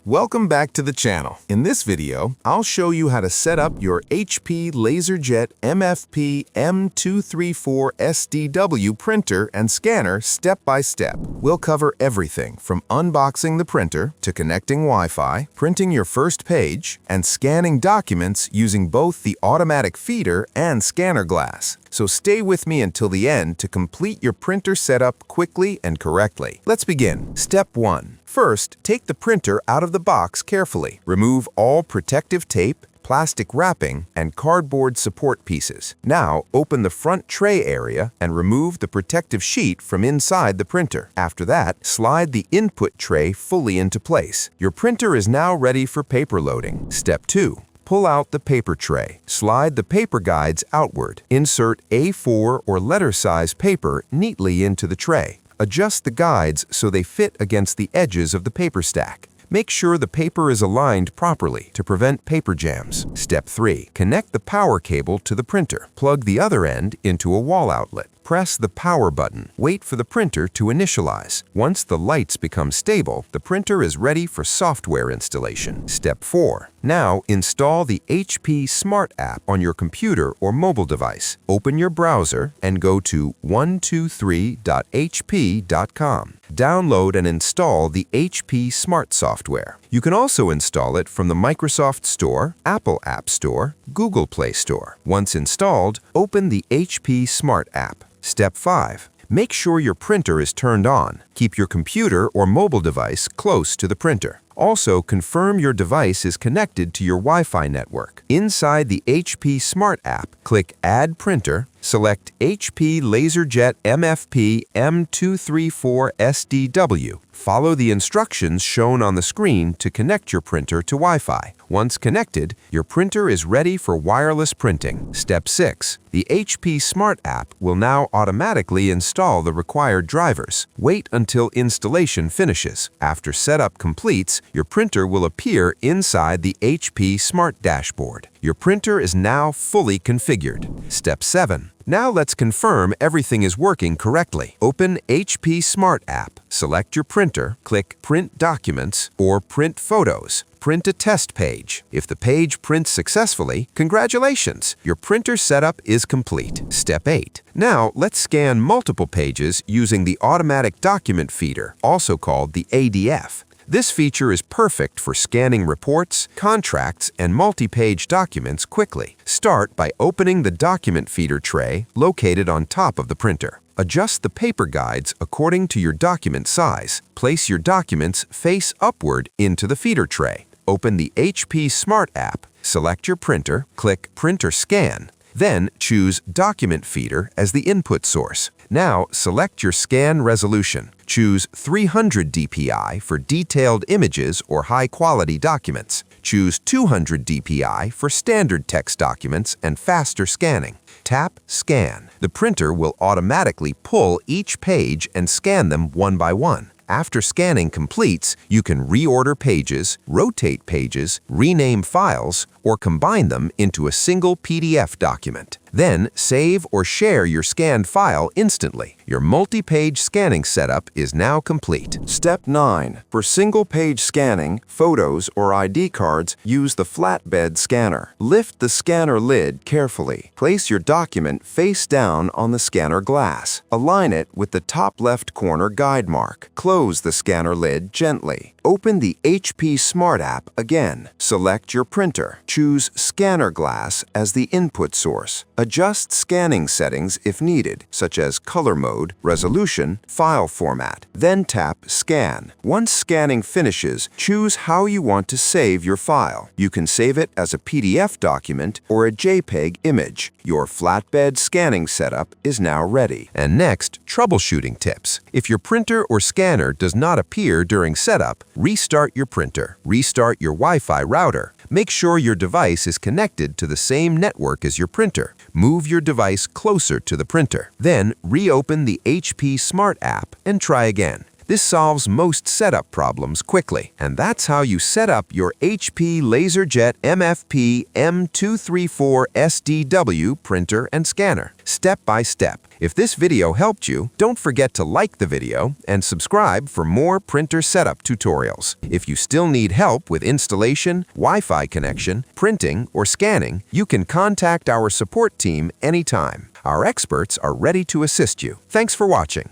Welcome back to the channel. In this video, I'll show you how to set up your HP LaserJet MFP M234sdw printer and scanner step by step. We'll cover everything from unboxing the printer to connecting Wi-Fi, printing your first page, and scanning documents using both the automatic feeder and scanner glass. So stay with me until the end to complete your printer setup quickly and correctly. Let's begin. Step 1. First, take the printer out of the box carefully. Remove all protective tape, plastic wrapping, and cardboard support pieces. Now, open the front tray area and remove the protective sheet from inside the printer. After that, slide the input tray fully into place. Your printer is now ready for paper loading. Step 2. Pull out the paper tray. Slide the paper guides outward. Insert A4 or letter size paper neatly into the tray. Adjust the guides so they fit against the edges of the paper stack. Make sure the paper is aligned properly to prevent paper jams. Step 3. Connect the power cable to the printer. Plug the other end into a wall outlet. Press the power button. Wait for the printer to initialize. Once the lights become stable, the printer is ready for software installation. Step 4. Now install the HP Smart app on your computer or mobile device. Open your browser and go to 123.hp.com. Download and install the HP Smart software. You can also install it from the Microsoft Store, Apple App Store, Google Play Store. Once installed, open the HP Smart app. Step 5. Make sure your printer is turned on. Keep your computer or mobile device close to the printer. Also, confirm your device is connected to your Wi-Fi network. Inside the HP Smart app, click Add Printer, select HP LaserJet MFP M234sdw. Follow the instructions shown on the screen to connect your printer to Wi-Fi. Once connected, your printer is ready for wireless printing. Step 6. The HP Smart app will now automatically install the required drivers. Wait until installation finishes. After setup completes, your printer will appear inside the HP Smart dashboard. Your printer is now fully configured. Step 7. Now let's confirm everything is working correctly. Open HP Smart app, select your printer, click Print Documents or Print Photos. Print a test page. If the page prints successfully, congratulations! Your printer setup is complete. Step 8. Now let's scan multiple pages using the automatic document feeder, also called the ADF. This feature is perfect for scanning reports, contracts, and multi-page documents quickly. Start by opening the document feeder tray located on top of the printer. Adjust the paper guides according to your document size. Place your documents face upward into the feeder tray. Open the HP Smart app, select your printer, click Printer Scan. Then choose Document Feeder as the input source. Now select your scan resolution. Choose 300 dpi for detailed images or high-quality documents. Choose 200 dpi for standard text documents and faster scanning. Tap Scan. The printer will automatically pull each page and scan them one by one. After scanning completes, you can reorder pages, rotate pages, rename files, or combine them into a single PDF document. Then, save or share your scanned file instantly. Your multi-page scanning setup is now complete. Step 9. For single-page scanning, photos, or ID cards, use the flatbed scanner. Lift the scanner lid carefully. Place your document face down on the scanner glass. Align it with the top left corner guide mark. Close the scanner lid gently. Open the HP Smart app again. Select your printer. Choose Scanner Glass as the input source. Adjust scanning settings if needed, such as color mode, resolution, file format. Then tap Scan. Once scanning finishes, choose how you want to save your file. You can save it as a PDF document or a JPEG image. Your flatbed scanning setup is now ready. And next, troubleshooting tips. If your printer or scanner does not appear during setup, restart your printer. Restart your Wi-Fi router. Make sure your device is connected to the same network as your printer. Move your device closer to the printer. Then reopen the HP Smart app and try again. This solves most setup problems quickly. And that's how you set up your HP LaserJet MFP M234sdw printer and scanner, step by step. If this video helped you, don't forget to like the video and subscribe for more printer setup tutorials. If you still need help with installation, Wi-Fi connection, printing, or scanning, you can contact our support team anytime. Our experts are ready to assist you. Thanks for watching.